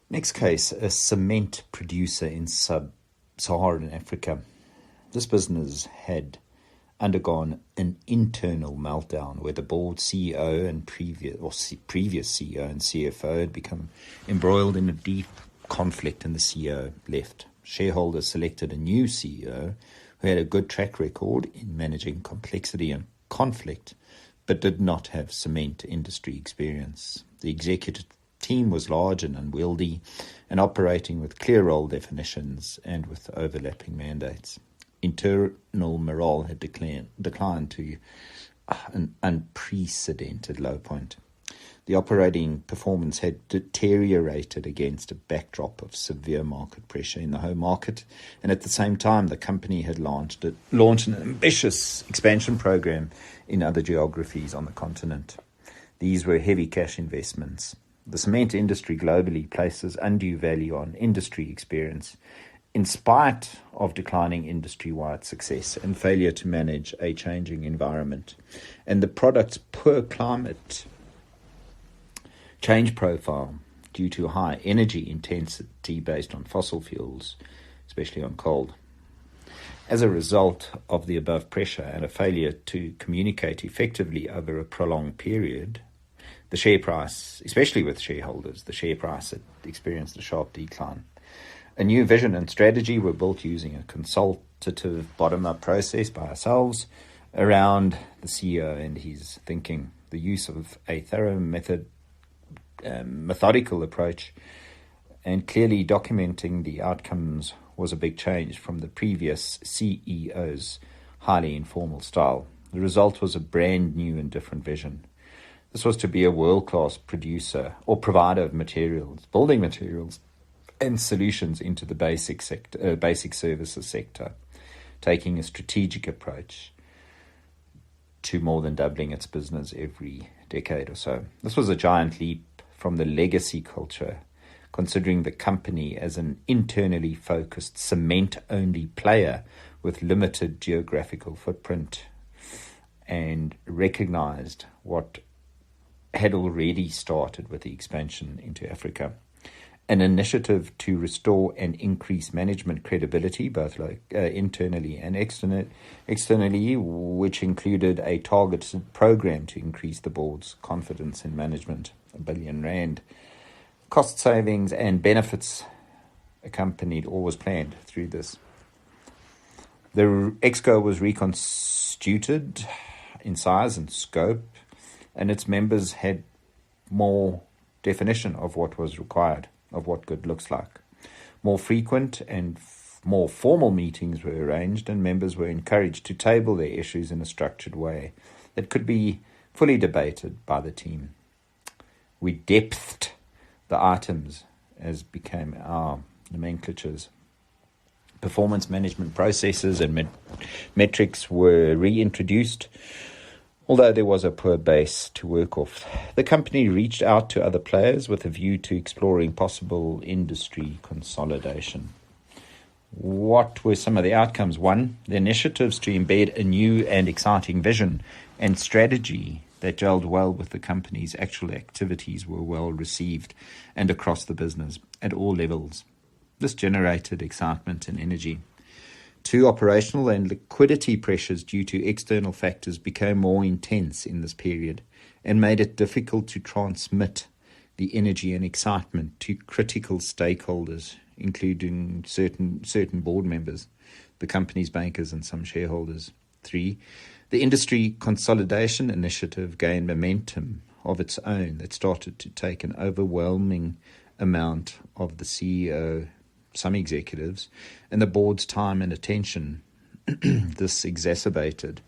Next case, a cement producer in Sub Saharan Africa. This business had undergone an internal meltdown where the board CEO and previous CEO and CFO had become embroiled in a deep conflict, and the CEO left. Shareholders selected a new CEO who had a good track record in managing complexity and conflict, but did not have cement industry experience. The executive team was large and unwieldy and operating with clear role definitions and with overlapping mandates. Internal morale had declined to an unprecedented low point. The operating performance had deteriorated against a backdrop of severe market pressure in the home market, and at the same time the company had launched an ambitious expansion program in other geographies on the continent. These were heavy cash investments. The cement industry globally places undue value on industry experience in spite of declining industry-wide success and failure to manage a changing environment. And the product's poor climate change profile due to high energy intensity based on fossil fuels, especially on coal. As a result of the above pressure and a failure to communicate effectively over a prolonged period, the share price, especially with shareholders, the share price had experienced a sharp decline. A new vision and strategy were built using a consultative bottom-up process by ourselves around the CEO and his thinking. The use of a thorough methodical approach and clearly documenting the outcomes was a big change from the previous CEO's highly informal style. The result was a brand new and different vision. This was to be a world-class producer or provider of materials, building materials, and solutions into the basic services sector, taking a strategic approach to more than doubling its business every decade or so. This was a giant leap from the legacy culture, considering the company as an internally focused cement-only player with limited geographical footprint, and recognized what had already started with the expansion into Africa. An initiative to restore and increase management credibility, both internally and externally, which included a targeted program to increase the board's confidence in management. R1 billion. Cost savings and benefits accompanied or was planned through this. The Exco was reconstituted in size and scope, and its members had more definition of what was required, of what good looks like. More frequent and more formal meetings were arranged, and members were encouraged to table their issues in a structured way that could be fully debated by the team. We depthed the items, as became our nomenclatures. Performance management processes and metrics were reintroduced, although there was a poor base to work off. The company reached out to other players with a view to exploring possible industry consolidation. What were some of the outcomes? 1, the initiatives to embed a new and exciting vision and strategy that gelled well with the company's actual activities were well received and across the business at all levels. This generated excitement and energy. 2, operational and liquidity pressures due to external factors became more intense in this period and made it difficult to transmit the energy and excitement to critical stakeholders, including certain board members, the company's bankers, and some shareholders. 3, the industry consolidation initiative gained momentum of its own that started to take an overwhelming amount of the CEO, some executives, and the board's time and attention. This exacerbated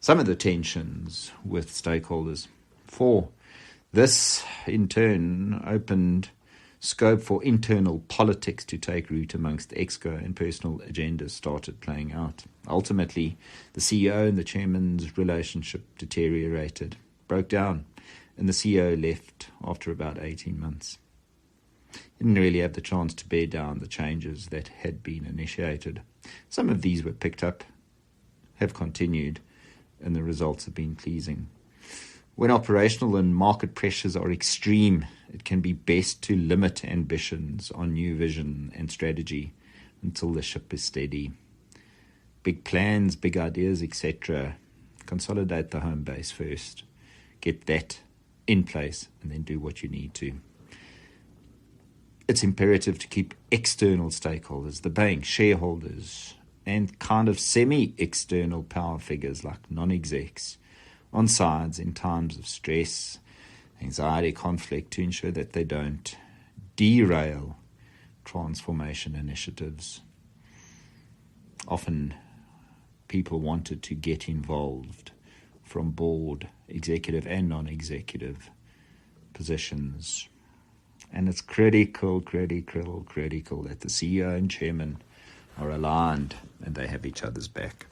some of the tensions with stakeholders. 4, this in turn opened scope for internal politics to take root amongst the Exco, and personal agendas started playing out. Ultimately, the CEO and the chairman's relationship deteriorated, broke down, and the CEO left after about 18 months. He didn't really have the chance to bear down the changes that had been initiated. Some of these were picked up, have continued, and the results have been pleasing. When operational and market pressures are extreme it can be best to limit ambitions on new vision and strategy until the ship is steady. Big plans, big ideas, etc. Consolidate the home base first. Get that in place and then do what you need to. It's imperative to keep external stakeholders, the bank, shareholders, and kind of semi-external power figures like non-execs on sides in times of stress, anxiety, conflict, to ensure that they don't derail transformation initiatives. Often people wanted to get involved from board, executive and non-executive positions. And it's critical that the CEO and chairman are aligned and they have each other's back.